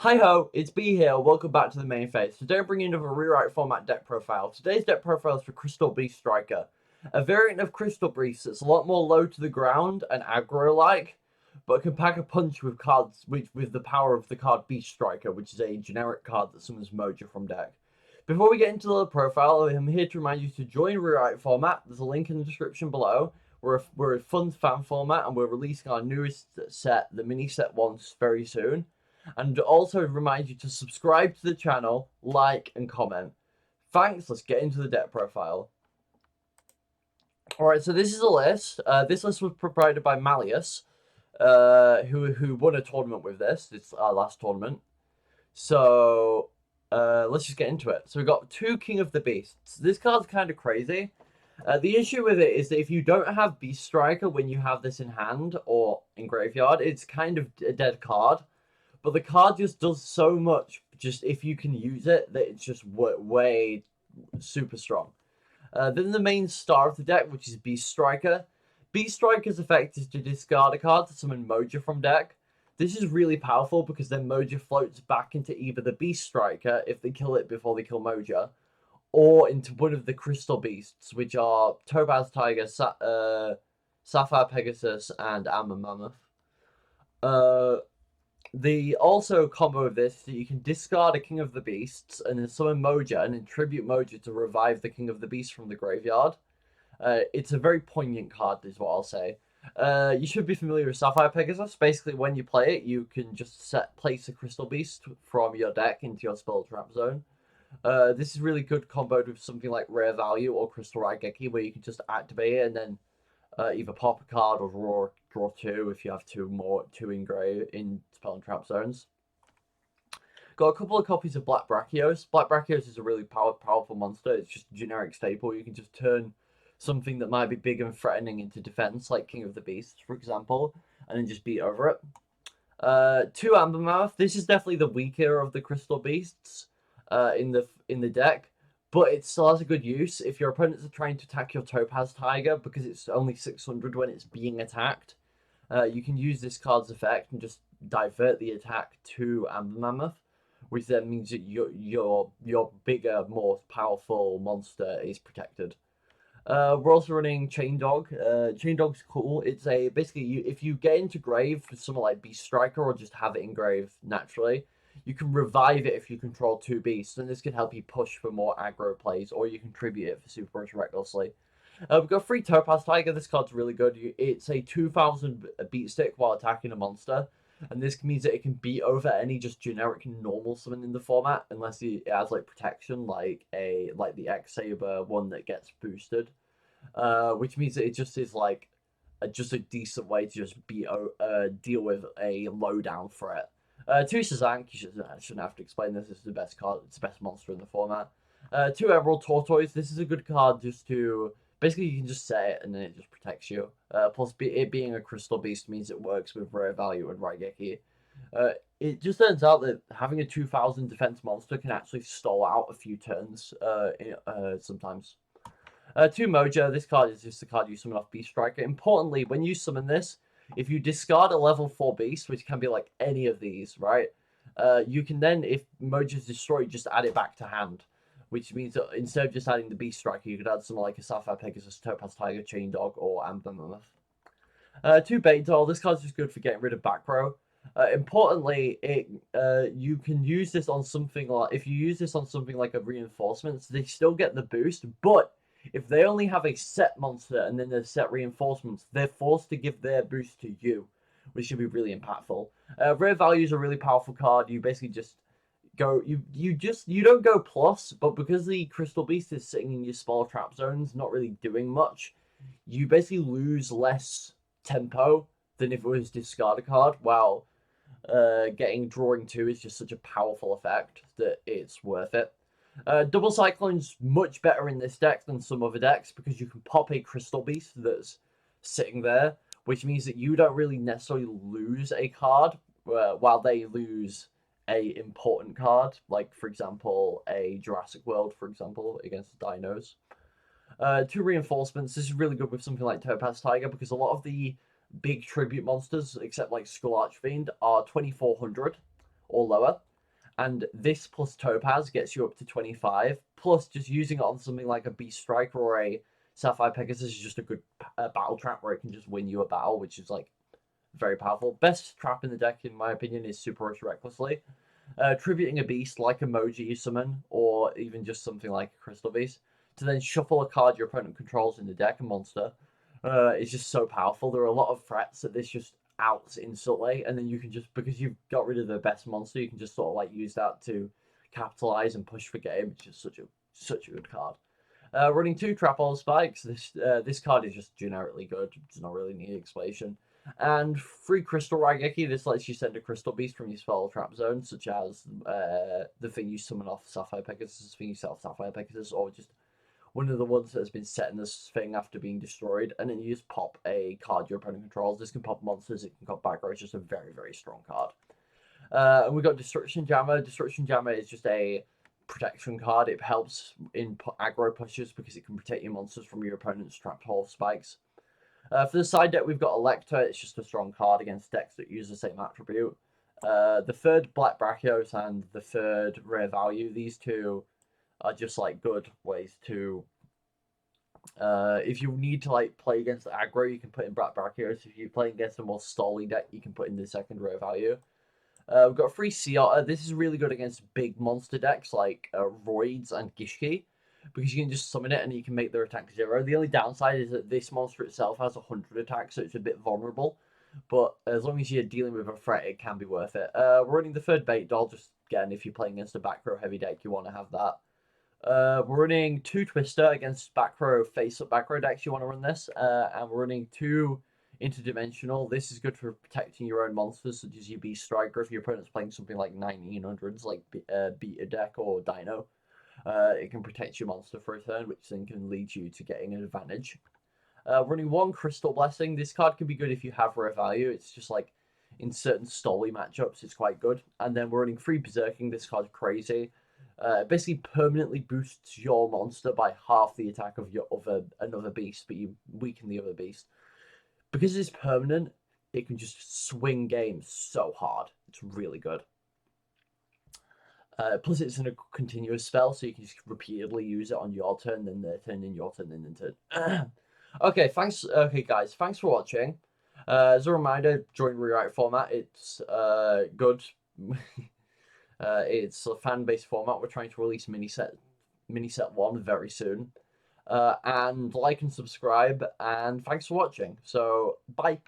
Hi ho, it's B here, welcome back to the main phase. Today I'm bringing another rewrite format deck profile. Today's deck profile is for Crystal Beast Striker, a variant of Crystal Beast that's a lot more low to the ground and aggro-like, but can pack a punch with cards with the power of the card Beast Striker, which is a generic card that summons Mojo from deck. Before we get into the profile, I'm here to remind you to join rewrite format. There's a link in the description below. We're a fun fan format, and we're releasing our newest set, the mini set once, very soon. And also remind you to subscribe to the channel, like, and comment. Thanks, let's get into the deck profile. Alright, so this is a list. This list was provided by Malleus, who won a tournament with this. It's our last tournament. So, let's just get into it. So we've got two King of the Beasts. This card's kind of crazy. The issue with it is that if you don't have Beast Striker when you have this in hand or in graveyard, it's kind of a dead card. But the card just does so much, just if you can use it, that it's just way super strong. Then the main star of the deck, which is Beast Striker. Beast Striker's effect is to discard a card to summon Mojo from deck. This is really powerful because then Mojo floats back into either the Beast Striker if they kill it before they kill Mojo, or into one of the Crystal Beasts, which are Topaz Tiger, Sapphire Pegasus, and Amber Mammoth. The also combo of this is that you can discard a King of the Beasts and then summon Mojo and then tribute Mojo to revive the King of the Beasts from the graveyard. It's a very poignant card, is what I'll say. You should be familiar with Sapphire Pegasus. Basically, when you play it, you can just place a Crystal Beast from your deck into your spell trap zone. This is really good comboed with something like Rare Value or Crystal Raigeki, where you can just activate it and then either pop a card or draw two if you have two in spell and trap zones. Got a couple of copies of Black Brachioos. Black Brachioos is a really powerful monster. It's just a generic staple. You can just turn something that might be big and threatening into defense, like King of the Beasts, for example, and then just beat over it. Two Ambermouth. This is definitely the weaker of the Crystal Beasts in the deck, but it still has a good use if your opponents are trying to attack your Topaz Tiger because it's only 600 when it's being attacked. You can use this card's effect and just divert the attack to Amber Mammoth, which then means that your bigger, more powerful monster is protected. We're also running Chain Dog. Chain Dog's cool. It's a basically if you get into grave for someone like Beast Striker or just have it in grave naturally, you can revive it if you control two beasts, and this can help you push for more aggro plays, or you contribute it for Super Rush Recklessly. We've got free Topaz Tiger. This card's really good. It's a 2000 beat stick while attacking a monster, and this means that it can beat over any just generic normal summon in the format, unless it has like protection, like the X Saber one that gets boosted, which means that it just is like just a decent way to just deal with a lowdown threat. Two Sazank, I shouldn't have to explain this. This is the best card. It's the best monster in the format. Two Emerald Tortoise. This is a good card just to basically you can just set it and then it just protects you. Plus, it being a Crystal Beast means it works with Rare Value and Raigeki. It just turns out that having a 2000 defense monster can actually stall out a few turns sometimes. Two Mojo. This card is just the card you summon off Beast Striker. Importantly, when you summon this, if you discard a level 4 beast, which can be like any of these, right? You can then, if Mojo's destroyed, just add it back to hand. Which means that instead of just adding the Beast Striker, you could add something like a Sapphire Pegasus, Topaz Tiger, Chain Dog, or Amber Mammoth. Two Bait Doll. This card's just good for getting rid of back row. Importantly, you can use this on something like if you use this on something like a reinforcements, they still get the boost, but if they only have a set monster and then there's set reinforcements, they're forced to give their boost to you, which should be really impactful. Rare Value is a really powerful card. You basically just go you don't go plus, but because the Crystal Beast is sitting in your spell trap zones, not really doing much, you basically lose less tempo than if it was discard a card. While getting drawing two is just such a powerful effect that it's worth it. Double Cyclone's much better in this deck than some other decks because you can pop a Crystal Beast that's sitting there, which means that you don't really necessarily lose a card while they lose a important card, like for example a Jurassic World, for example, against Dinos. Two reinforcements. This is really good with something like Topaz Tiger because a lot of the big tribute monsters, except like Skull Archfiend, are 2400 or lower. And this plus Topaz gets you up to 25. Plus, just using it on something like a Beast Striker or a Sapphire Pegasus is just a good battle trap where it can just win you a battle, which is like very powerful. Best trap in the deck, in my opinion, is Super Rush Recklessly. Tributing a beast like Emoji you summon, or even just something like a Crystal Beast, to then shuffle a card your opponent controls in the deck, a monster, is just so powerful. There are a lot of threats that this just outs instantly, and then you can just, because you've got rid of the best monster, you can just sort of like use that to capitalize and push for game. It's just such a good card. Running 2 Trapple Spikes. This card is just generically good. It does not really need explanation. And 3 Crystal Raigeki. This lets you send a Crystal Beast from your spell trap zone, such as the thing you summon off Sapphire Pegasus, the thing you set off Sapphire Pegasus, or just one of the ones that has been set in this thing after being destroyed. And then you just pop a card your opponent controls. This can pop monsters, it can pop back row. It's just a very, very strong card. And we got Destruction Jammer. Destruction Jammer is just a protection card. It helps in aggro pushes because it can protect your monsters from your opponent's trapped hole spikes. For the side deck, we've got Electa. It's just a strong card against decks that use the same attribute. The third Black Brachios and the third Rare Value. These two are just like good ways to. If you need to like play against aggro, you can put in Black Brachios. If you're playing against a more stally deck, you can put in the second Rare Value. We've got 3 Sea Otter. This is really good against big monster decks like Roids and Gishki, because you can just summon it and you can make their attack 0. The only downside is that this monster itself has 100 attacks, so it's a bit vulnerable. But as long as you're dealing with a threat, it can be worth it. We're running the third Bait Doll, just again, if you're playing against a back row heavy deck, you want to have that. We're running 2 Twister against back row face-up back row decks, you want to run this. And we're running 2 Interdimensional. This is good for protecting your own monsters, such as your Beast Striker. If your opponent's playing something like 1900s, like Beta Deck or Dino, it can protect your monster for a turn, which then can lead you to getting an advantage. Running 1 Crystal Blessing. This card can be good if you have rare value. It's just like in certain Stolly matchups, it's quite good. And then we're running 3 Berserking. This card's crazy. Basically permanently boosts your monster by half the attack of your another beast, but you weaken the other beast. Because it's permanent, it can just swing games so hard. It's really good. Plus, it's in a continuous spell, so you can just repeatedly use it on your turn, then their turn, then your turn, then their turn. Okay, thanks. Okay, guys, thanks for watching. As a reminder, join Rewrite Format. It's good. It's a fan-based format. We're trying to release mini set 1 very soon. And like and subscribe, and thanks for watching. So, bye.